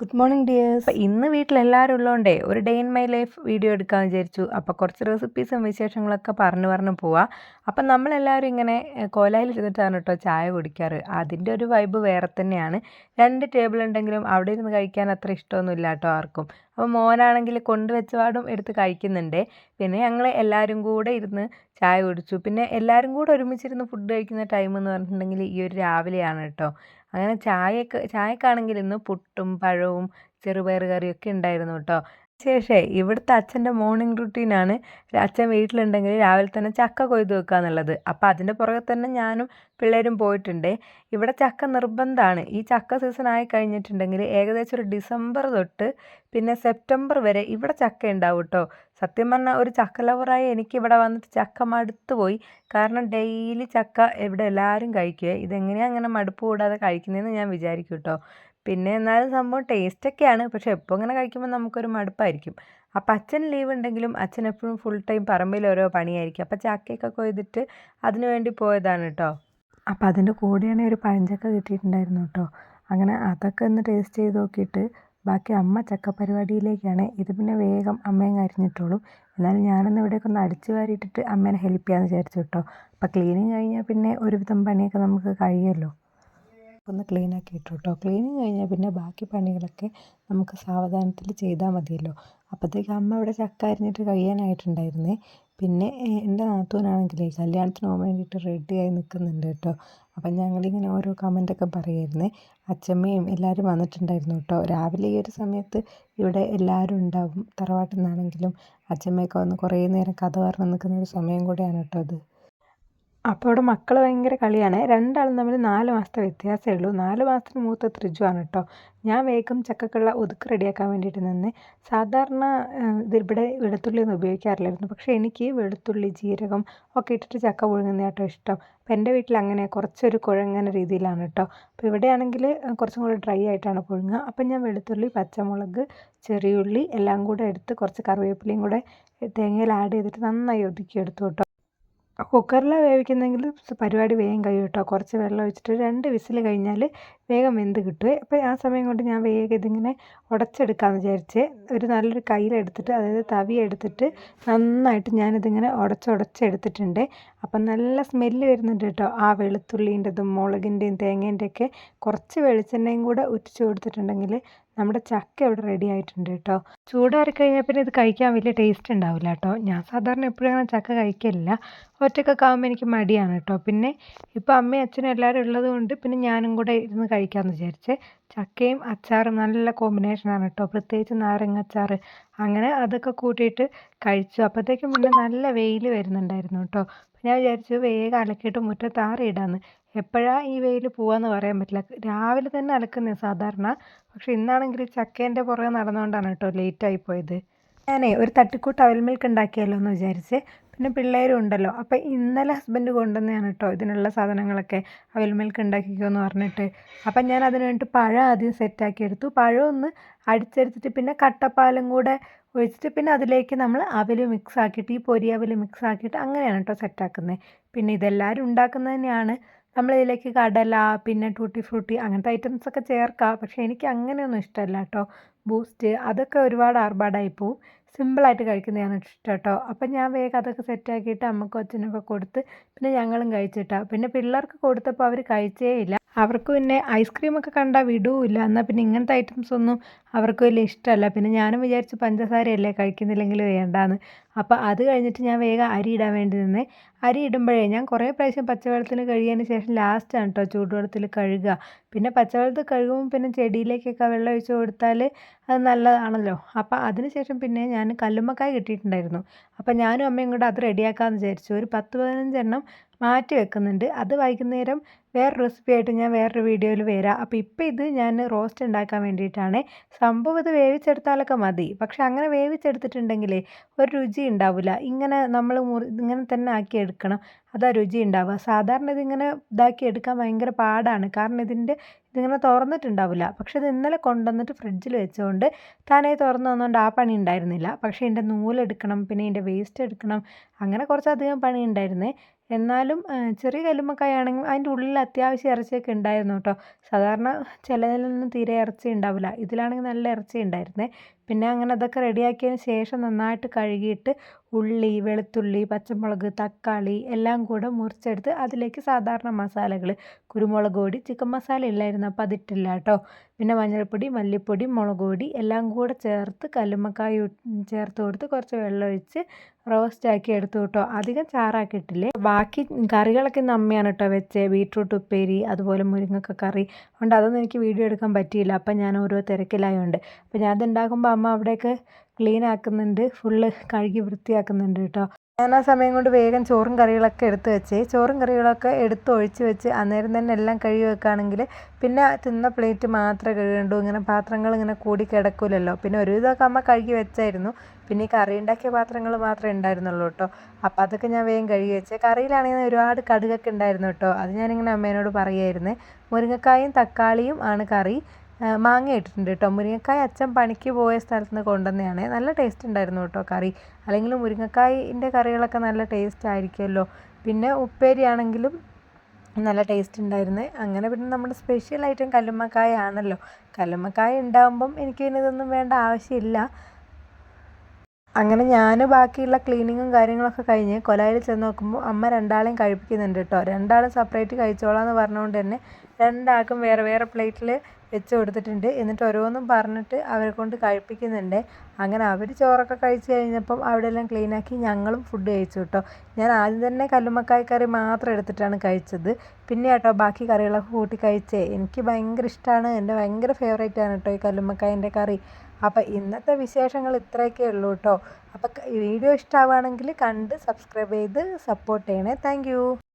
Good morning dears. അപ്പോൾ ഇന്ന് വീട്ടിലെല്ലാവരും ഉള്ളതുകൊണ്ടേ ഒരു day in my life video എടുക്കാമെന്ന് വിചാരിച്ചു. അപ്പോൾ കുറച്ച് റെസിപ്പീസും വിശേഷങ്ങളൊക്കെ പറഞ്ഞു പോവാം. അപ്പം നമ്മളെല്ലാവരും ഇങ്ങനെ കോലായിലിരുന്നിട്ടാണ് കേട്ടോ ചായ കുടിക്കാറ്. അതിൻ്റെ ഒരു വൈബ് വേറെ തന്നെയാണ്. 2 ടേബിൾ ഉണ്ടെങ്കിലും അവിടെ ഇരുന്ന് കഴിക്കാൻ അത്ര ഇഷ്ടമൊന്നുമില്ല കേട്ടോ ആർക്കും. അപ്പോൾ മോനാണെങ്കിൽ കൊണ്ടുവച്ചപാടും എടുത്ത് കഴിക്കുന്നുണ്ട്. പിന്നെ ഞങ്ങൾ എല്ലാവരും കൂടെ ഇരുന്ന് ചായ കുടിച്ചു. പിന്നെ എല്ലാവരും കൂടെ ഒരുമിച്ചിരുന്ന് ഫുഡ് കഴിക്കുന്ന ടൈം എന്ന് പറഞ്ഞിട്ടുണ്ടെങ്കിൽ ഈ ഒരു രാവിലെയാണ് കേട്ടോ. അങ്ങനെ ചായക്കാണെങ്കിൽ ഇന്ന് പുട്ടും പഴവും ചെറുപയർ കറിയൊക്കെ ഉണ്ടായിരുന്നു കേട്ടോ. ശേഷമേ ഇവിടുത്തെ അച്ഛൻ്റെ മോർണിംഗ് റുട്ടീനാണ് അച്ഛൻ വീട്ടിലുണ്ടെങ്കിൽ രാവിലെ തന്നെ ചക്ക കൊയ്ത് വെക്കുക എന്നുള്ളത്. അപ്പോൾ അതിൻ്റെ പുറകെ തന്നെ ഞാനും പിള്ളേരും പോയിട്ടുണ്ട്. ഇവിടെ ചക്ക നിർബന്ധമാണ്. ഈ ചക്ക സീസൺ ആയി കഴിഞ്ഞിട്ടുണ്ടെങ്കിൽ ഏകദേശം ഒരു ഡിസംബർ തൊട്ട് പിന്നെ സെപ്റ്റംബർ വരെ ഇവിടെ ചക്ക ഉണ്ടാവും കേട്ടോ. സത്യം പറഞ്ഞാൽ ഒരു ചക്ക ലവറായി എനിക്കിവിടെ വന്നിട്ട് ചക്ക മടുത്തു പോയി. കാരണം ഡെയിലി ചക്ക ഇവിടെ എല്ലാവരും കഴിക്കുക. ഇതെങ്ങനെയാണ് അങ്ങനെ മടുപ്പ് കൂടാതെ കഴിക്കുന്നതെന്ന് ഞാൻ വിചാരിക്കും കേട്ടോ. പിന്നെ എന്നാലും സംഭവം ടേസ്റ്റൊക്കെയാണ്. പക്ഷെ എപ്പോൾ ഇങ്ങനെ കഴിക്കുമ്പോൾ നമുക്കൊരു മടുപ്പായിരിക്കും. അപ്പം അച്ഛൻ ലീവ് ഉണ്ടെങ്കിലും അച്ഛൻ എപ്പോഴും ഫുൾ ടൈം പറമ്പിൽ ഓരോ പണിയായിരിക്കും. അപ്പം ചക്കയൊക്കെ കൊയ്തിട്ട് അതിന് വേണ്ടി പോയതാണ് കേട്ടോ. അപ്പം അതിൻ്റെ കൂടെയാണെങ്കിൽ ഒരു പഴഞ്ചക്ക കിട്ടിയിട്ടുണ്ടായിരുന്നു കേട്ടോ. അങ്ങനെ അതൊക്കെ ഒന്ന് ടേസ്റ്റ് ചെയ്ത് നോക്കിയിട്ട് ബാക്കി അമ്മ ചക്ക പരിപാടിയിലേക്കാണ്. ഇത് പിന്നെ വേഗം അമ്മയും അരിഞ്ഞിട്ടോളും. എന്നാലും ഞാനൊന്ന് ഇവിടെയൊക്കെ ഒന്ന് അടിച്ചു വാരിയിട്ടിട്ട് അമ്മേനെ ഹെൽപ്പ് ചെയ്യാമെന്ന് വിചാരിച്ചു കേട്ടോ. അപ്പം ക്ലീനിങ് കഴിഞ്ഞാൽ പിന്നെ ഒരുവിധം പണിയൊക്കെ നമുക്ക് കഴിയുമല്ലോ. ഒന്ന് ക്ലീനാക്കി ഇട്ടു കേട്ടോ. ക്ലീനിങ് കഴിഞ്ഞാൽ പിന്നെ ബാക്കി പണികളൊക്കെ നമുക്ക് സാവധാനത്തിൽ ചെയ്താൽ മതിയല്ലോ. അപ്പോഴത്തേക്ക് അമ്മ ഇവിടെ ചക്ക അരിഞ്ഞിട്ട് കഴിയാനായിട്ടുണ്ടായിരുന്നേ. പിന്നെ എൻ്റെ നാത്തൂനാണെങ്കിലേ കല്യാണത്തിന് പോകാൻ വേണ്ടിയിട്ട് റെഡിയായി നിൽക്കുന്നുണ്ട് കേട്ടോ. അപ്പം ഞങ്ങളിങ്ങനെ ഓരോ കമൻറ്റൊക്കെ പറയുമായിരുന്നേ. അച്ഛമ്മയും എല്ലാവരും വന്നിട്ടുണ്ടായിരുന്നു കേട്ടോ. രാവിലെ ഈ ഒരു സമയത്ത് ഇവിടെ എല്ലാവരും ഉണ്ടാവും. തറവാട്ടിൽ നിന്നാണെങ്കിലും അച്ഛമ്മയൊക്കെ വന്ന് കുറേ നേരം കഥ പറഞ്ഞ് നിൽക്കുന്ന ഒരു സമയം കൂടെയാണ് കേട്ടോ അത്. അപ്പോൾ അവിടെ മക്കൾ ഭയങ്കര കളിയാണ്. രണ്ടാളും തമ്മിൽ 4 മാസത്തെ വ്യത്യാസമേ ഉള്ളൂ. 4 മാസത്തിന് മൂത്ത ത്രിജുവാണ് കേട്ടോ. ഞാൻ വേഗം ചക്കക്കുള്ള ഒതുക്ക് റെഡിയാക്കാൻ വേണ്ടിയിട്ട് നിന്ന്. സാധാരണ ഇതിവിടെ വെളുത്തുള്ളി ഒന്നും ഉപയോഗിക്കാറില്ലായിരുന്നു. പക്ഷേ എനിക്ക് വെളുത്തുള്ളി ജീരകം ഒക്കെ ഇട്ടിട്ട് ചക്ക പുഴുങ്ങുന്ന കേട്ടോ ഇഷ്ടം. അപ്പോൾ എൻ്റെ വീട്ടിൽ അങ്ങനെ കുറച്ചൊരു കുഴങ്ങനെ രീതിയിലാണ് കേട്ടോ. അപ്പോൾ ഇവിടെയാണെങ്കിൽ കുറച്ചും കൂടെ ഡ്രൈ ആയിട്ടാണ് പുഴുങ്ങുക. അപ്പം ഞാൻ വെളുത്തുള്ളി, പച്ചമുളക്, ചെറിയുള്ളി എല്ലാം കൂടെ എടുത്ത് കുറച്ച് കറിവേപ്പിലയും കൂടെ തേങ്ങയിൽ ആഡ് ചെയ്തിട്ട് നന്നായി ഒതുക്കിയെടുത്തു കേട്ടോ. കുക്കറിലാണ് വേവിക്കുന്നതെങ്കിൽ പരിപാടി വേഗം കഴിയും കേട്ടോ. കുറച്ച് വെള്ളം ഒഴിച്ചിട്ട് 2 വിസിൽ കഴിഞ്ഞാൽ വേഗം വെന്ത് കിട്ടുമേ. അപ്പോൾ ആ സമയം കൊണ്ട് ഞാൻ വേഗം ഇതിങ്ങനെ ഉടച്ചെടുക്കാമെന്ന് വിചാരിച്ചേ. ഒരു നല്ലൊരു കയ്യിലെടുത്തിട്ട്, അതായത് തവി എടുത്തിട്ട് നന്നായിട്ട് ഞാനിതിങ്ങനെ ഉടച്ചെടുത്തിട്ടുണ്ട്. അപ്പം നല്ല സ്മെല്ല് വരുന്നുണ്ട് കേട്ടോ. ആ വെളുത്തുള്ളീൻ്റെതും മുളകിൻ്റെയും തേങ്ങേൻ്റെയൊക്കെ കുറച്ച് വെളിച്ചെണ്ണയും കൂടെ ഉറ്റിച്ച് കൊടുത്തിട്ടുണ്ടെങ്കിൽ നമ്മുടെ ചക്ക ഇവിടെ റെഡി ആയിട്ടുണ്ട് കേട്ടോ. ചൂടാറി കഴിഞ്ഞാൽ പിന്നെ ഇത് കഴിക്കാൻ വലിയ ടേസ്റ്റ് ഉണ്ടാവില്ല കേട്ടോ. ഞാൻ സാധാരണ എപ്പോഴും അങ്ങനെ ചക്ക കഴിക്കില്ല. ഒറ്റക്കൊക്കെ ആകുമ്പോൾ എനിക്ക് മടിയാണ് കേട്ടോ. പിന്നെ ഇപ്പോൾ അമ്മയും അച്ഛനും എല്ലാവരും ഉള്ളത് കൊണ്ട് പിന്നെ ഞാനും കൂടെ ഇരുന്ന് കഴിക്കാമെന്ന് വിചാരിച്ചേ. ചക്കയും അച്ചാറും നല്ല കോമ്പിനേഷനാണ് കേട്ടോ. പ്രത്യേകിച്ച് നാരങ്ങ അച്ചാർ. അങ്ങനെ അതൊക്കെ കൂട്ടിയിട്ട് കഴിച്ചു. അപ്പോഴത്തേക്കും പിന്നെ നല്ല വെയിൽ വരുന്നുണ്ടായിരുന്നു കേട്ടോ. ഞാൻ വിചാരിച്ചു വേഗം അലക്കിയിട്ട് മുറ്റത്ത് ആറിയിടാമെന്ന്. എപ്പോഴാണ് ഈ വെയിൽ പോവാന്ന് പറയാൻ പറ്റില്ല. രാവിലെ തന്നെ അലക്കുന്നത് സാധാരണ. പക്ഷെ ഇന്നാണെങ്കിൽ ചക്കേൻ്റെ പുറകെ നടന്നുകൊണ്ടാണ് കേട്ടോ ലേറ്റായി പോയത്. ഞാനേ ഒരു തട്ടിക്കൂട്ട് അവിൽ മിൽക്ക് ഉണ്ടാക്കിയാലോ എന്ന് വിചാരിച്ച്. പിന്നെ പിള്ളേരും ഉണ്ടല്ലോ. അപ്പോൾ ഇന്നലെ ഹസ്ബൻഡ് കൊണ്ടുവന്നതാണ് കേട്ടോ ഇതിനുള്ള സാധനങ്ങളൊക്കെ. അവിൽ മിൽക്ക് ഉണ്ടാക്കിക്കോ എന്ന് പറഞ്ഞിട്ട്. അപ്പം ഞാൻ അതിന് വേണ്ടിയിട്ട് പഴം ആദ്യം സെറ്റാക്കി എടുത്തു. പഴം ഒന്ന് അടിച്ചെടുത്തിട്ട് പിന്നെ കട്ടപ്പാലും കൂടെ ഒഴിച്ചിട്ട് പിന്നെ അതിലേക്ക് നമ്മൾ അവിൽ മിക്സ് ആക്കിയിട്ട്, ഈ പൊരി അവിൽ മിക്സ് ആക്കിയിട്ട് അങ്ങനെയാണ് കേട്ടോ സെറ്റാക്കുന്നത്. പിന്നെ ഇതെല്ലാവരും ഉണ്ടാക്കുന്നത് തന്നെയാണ്. നമ്മളിതിലേക്ക് കടല, പിന്നെ ടൂട്ടി ഫ്രൂട്ടി അങ്ങനത്തെ ഐറ്റംസൊക്കെ ചേർക്കാം. പക്ഷേ എനിക്ക് അങ്ങനെയൊന്നും ഇഷ്ടമല്ല കേട്ടോ. ബൂസ്റ്റ് അതൊക്കെ ഒരുപാട് ആർഭാടായി പോവും. സിമ്പിളായിട്ട് കഴിക്കുന്നതാണ് ഇഷ്ടം കേട്ടോ. അപ്പം ഞാൻ വേഗം അതൊക്കെ സെറ്റാക്കിയിട്ട് അമ്മക്കും അച്ഛനൊക്കെ കൊടുത്ത് പിന്നെ ഞങ്ങളും കഴിച്ചിട്ടാ. പിന്നെ പിള്ളേർക്ക് കൊടുത്തപ്പോൾ അവർ കഴിച്ചേ ഇല്ല. അവർക്ക് പിന്നെ ഐസ്ക്രീമൊക്കെ കണ്ടാൽ വിടുകയില്ല. എന്നാൽ പിന്നെ ഇങ്ങനത്തെ ഐറ്റംസ് ഒന്നും അവർക്ക് വലിയ ഇഷ്ടമല്ല. പിന്നെ ഞാനും വിചാരിച്ചു പഞ്ചസാരയല്ലേ കഴിക്കുന്നില്ലെങ്കിൽ വേണ്ടാന്ന്. അപ്പോൾ അത് കഴിഞ്ഞിട്ട് ഞാൻ വേഗം അരി ഇടാൻ വേണ്ടി നിന്നേ. അരി ഇടുമ്പോഴേ ഞാൻ കുറേ പ്രാവശ്യം പച്ചവെള്ളത്തിൽ കഴുകിയതിന് ശേഷം ലാസ്റ്റാണ് കേട്ടോ ചൂടുവെള്ളത്തിൽ കഴുകുക. പിന്നെ പച്ചവെള്ളത്തിൽ കഴുകുമ്പോൾ പിന്നെ ചെടിയിലേക്കൊക്കെ വെള്ളം ഒഴിച്ച് കൊടുത്താൽ അത് നല്ലതാണല്ലോ. അപ്പോൾ അതിന് ശേഷം പിന്നെ ഞാൻ കല്ലുമ്മക്കായ കിട്ടിയിട്ടുണ്ടായിരുന്നു. അപ്പോൾ ഞാനും അമ്മയും കൂടെ അത് റെഡിയാക്കാമെന്ന് വിചാരിച്ചു. ഒരു 10-15 എണ്ണം മാറ്റി വെക്കുന്നുണ്ട്. അത് വൈകുന്നേരം വേറൊരു റെസിപ്പി ആയിട്ട് ഞാൻ വേറൊരു വീഡിയോയിൽ വരാം. അപ്പോൾ ഇപ്പോൾ ഇത് ഞാൻ റോസ്റ്റ് ഉണ്ടാക്കാൻ വേണ്ടിയിട്ടാണ്. സംഭവം ഇത് വേവിച്ചെടുത്താലൊക്കെ മതി. പക്ഷെ അങ്ങനെ വേവിച്ചെടുത്തിട്ടുണ്ടെങ്കിലേ ഒരു രുചി ഉണ്ടാവില്ല. ഇങ്ങനെ നമ്മൾ ഇങ്ങനെ തന്നെ ആക്കി എടുക്കണം. അതാ രുചി ഉണ്ടാവുക. സാധാരണ ഇതിങ്ങനെ ഇതാക്കി എടുക്കാൻ ഭയങ്കര പാടാണ്. കാരണം ഇതിങ്ങനെ തുറന്നിട്ടുണ്ടാവില്ല. പക്ഷെ ഇത് ഇന്നലെ കൊണ്ടുവന്നിട്ട് ഫ്രിഡ്ജിൽ വെച്ചുകൊണ്ട് താനേ തുറന്നു വന്നുകൊണ്ട് ആ പണി ഉണ്ടായിരുന്നില്ല. പക്ഷേ ഇതിൻ്റെ നൂലെടുക്കണം, പിന്നെ ഇതിൻ്റെ വേസ്റ്റ് എടുക്കണം, അങ്ങനെ കുറച്ചധികം പണി ഉണ്ടായിരുന്നേ. എന്നാലും ചെറിയ കല്ലുമ്മക്കായ ആണെങ്കിൽ അതിൻ്റെ ഉള്ളിൽ അത്യാവശ്യം ഇറച്ചിയൊക്കെ ഉണ്ടായിരുന്നു കേട്ടോ. സാധാരണ ചിലതിലൊന്നും തീരെ ഇറച്ചി ഉണ്ടാവില്ല, ഇതിലാണെങ്കിൽ നല്ല ഇറച്ചി ഉണ്ടായിരുന്നേ. പിന്നെ അങ്ങനെ അതൊക്കെ റെഡിയാക്കിയതിന് ശേഷം നന്നായിട്ട് കഴുകിയിട്ട് ഉള്ളി, വെളുത്തുള്ളി, പച്ചമുളക്, തക്കാളി എല്ലാം കൂടെ മുറിച്ചെടുത്ത് അതിലേക്ക് സാധാരണ മസാലകൾ, കുരുമുളക് പൊടി, ചിക്കൻ മസാല ഇല്ലായിരുന്നു അപ്പോൾ അതിട്ടില്ല കേട്ടോ. പിന്നെ മഞ്ഞൾപ്പൊടി, മല്ലിപ്പൊടി, മുളക് പൊടി എല്ലാം കൂടെ ചേർത്ത് കല്ലുമ്മക്കായ ചേർത്ത് കൊടുത്ത് കുറച്ച് വെള്ളമൊഴിച്ച് റോസ്റ്റ് ആക്കി എടുത്തു കേട്ടോ. അധികം ചാറാക്കിയിട്ടില്ലേ. ബാക്കി കറികളൊക്കെ ഇന്ന് അമ്മയാണ് കേട്ടോ വെച്ചത്. ബീട്രൂട്ട് ഉപ്പേരി, അതുപോലെ മുരിങ്ങക്ക കറി. അതുകൊണ്ട് അതൊന്നും എനിക്ക് വീഡിയോ എടുക്കാൻ പറ്റിയില്ല. അപ്പം ഞാൻ ഓരോ തിരക്കിലായതുകൊണ്ട്. അപ്പോൾ ഞാൻ അതുണ്ടാക്കുമ്പോൾ അമ്മ അവിടെയൊക്കെ ക്ലീൻ ആക്കുന്നുണ്ട്, ഫുള്ള് കഴുകി വൃത്തിയാക്കുന്നുണ്ട് കേട്ടോ. ഞാൻ ആ സമയം കൊണ്ട് വേഗം ചോറും കറികളൊക്കെ എടുത്ത് വെച്ചേ. ചോറും കറികളൊക്കെ എടുത്ത് ഒഴിച്ച് വെച്ച് അന്നേരം തന്നെ എല്ലാം കഴുകി വെക്കുകയാണെങ്കിൽ പിന്നെ തിന്ന പ്ലേറ്റ് മാത്രമേ കഴുകണ്ടൂ. ഇങ്ങനെ പാത്രങ്ങൾ ഇങ്ങനെ കൂടി കിടക്കില്ലല്ലോ. പിന്നെ ഒരു വിധമൊക്കെ അമ്മ കഴുകി വെച്ചായിരുന്നു. പിന്നെ ഈ കറി ഉണ്ടാക്കിയ പാത്രങ്ങൾ മാത്രമേ ഉണ്ടായിരുന്നുള്ളൂ കേട്ടോ. അപ്പോൾ അതൊക്കെ ഞാൻ വേഗം കഴുകി വെച്ചേ. കറിയിലാണെങ്കിൽ ഒരുപാട് കടുകൊക്കെ ഉണ്ടായിരുന്നു കേട്ടോ. അത് ഞാനിങ്ങനെ അമ്മേനോട് പറയുമായിരുന്നേ. മുരിങ്ങക്കായും തക്കാളിയും ആണ് കറി. മാങ്ങ ഇട്ടിട്ടുണ്ട് കേട്ടോ. മുരിങ്ങക്കായ അച്ഛൻ പണിക്ക് പോയ സ്ഥലത്ത് നിന്ന് കൊണ്ടുവന്നതാണ്. നല്ല ടേസ്റ്റ് ഉണ്ടായിരുന്നു കേട്ടോ കറി. അല്ലെങ്കിൽ മുരിങ്ങക്കായൻ്റെ കറികളൊക്കെ നല്ല ടേസ്റ്റ് ആയിരിക്കുമല്ലോ. പിന്നെ ഉപ്പേരി ആണെങ്കിലും നല്ല ടേസ്റ്റ് ഉണ്ടായിരുന്നു. അങ്ങനെ പിന്നെ നമ്മുടെ സ്പെഷ്യൽ ഐറ്റം കല്ലുമ്മക്കായ ആണല്ലോ. കല്ലുമ്മക്കായ ഉണ്ടാകുമ്പം എനിക്ക് പിന്നെ ഇതൊന്നും വേണ്ട ആവശ്യമില്ല. അങ്ങനെ ഞാൻ ബാക്കിയുള്ള ക്ലീനിങ്ങും കാര്യങ്ങളൊക്കെ കഴിഞ്ഞ് കൊലായിൽ ചെന്ന് നോക്കുമ്പോൾ അമ്മ രണ്ടാളെയും കഴിപ്പിക്കുന്നുണ്ട് കേട്ടോ. രണ്ടാളും സെപ്പറേറ്റ് കഴിച്ചോളാം എന്ന് പറഞ്ഞുകൊണ്ട് തന്നെ രണ്ടാൾക്കും വേറെ വേറെ പ്ലേറ്റിൽ വെച്ച് കൊടുത്തിട്ടുണ്ട്. എന്നിട്ട് ഓരോന്നും പറഞ്ഞിട്ട് അവരെ കൊണ്ട് കഴിപ്പിക്കുന്നുണ്ട്. അങ്ങനെ അവർ ചോറൊക്കെ കഴിച്ച് കഴിഞ്ഞപ്പം അവിടെ എല്ലാം ക്ലീനാക്കി ഞങ്ങളും ഫുഡ് കഴിച്ചു കേട്ടോ. ഞാൻ ആദ്യം തന്നെ കല്ലുമ്മക്കായ കറി മാത്രം എടുത്തിട്ടാണ് കഴിച്ചത്. പിന്നെ കേട്ടോ ബാക്കി കറികളൊക്കെ കൂട്ടി കഴിച്ചേ. എനിക്ക് ഭയങ്കര ഇഷ്ടമാണ്, എൻ്റെ ഭയങ്കര ഫേവറേറ്റ് ആണ് കേട്ടോ ഈ കല്ലുമ്മക്കായൻ്റെ കറി. അപ്പോൾ ഇന്നത്തെ വിശേഷങ്ങൾ ഇത്രയൊക്കെ ഉള്ളൂ കേട്ടോ. അപ്പോൾ വീഡിയോ ഇഷ്ടമാവുകയാണെങ്കിൽ കണ്ട് സബ്സ്ക്രൈബ് ചെയ്ത് സപ്പോർട്ട് ചെയ്യണേ. താങ്ക്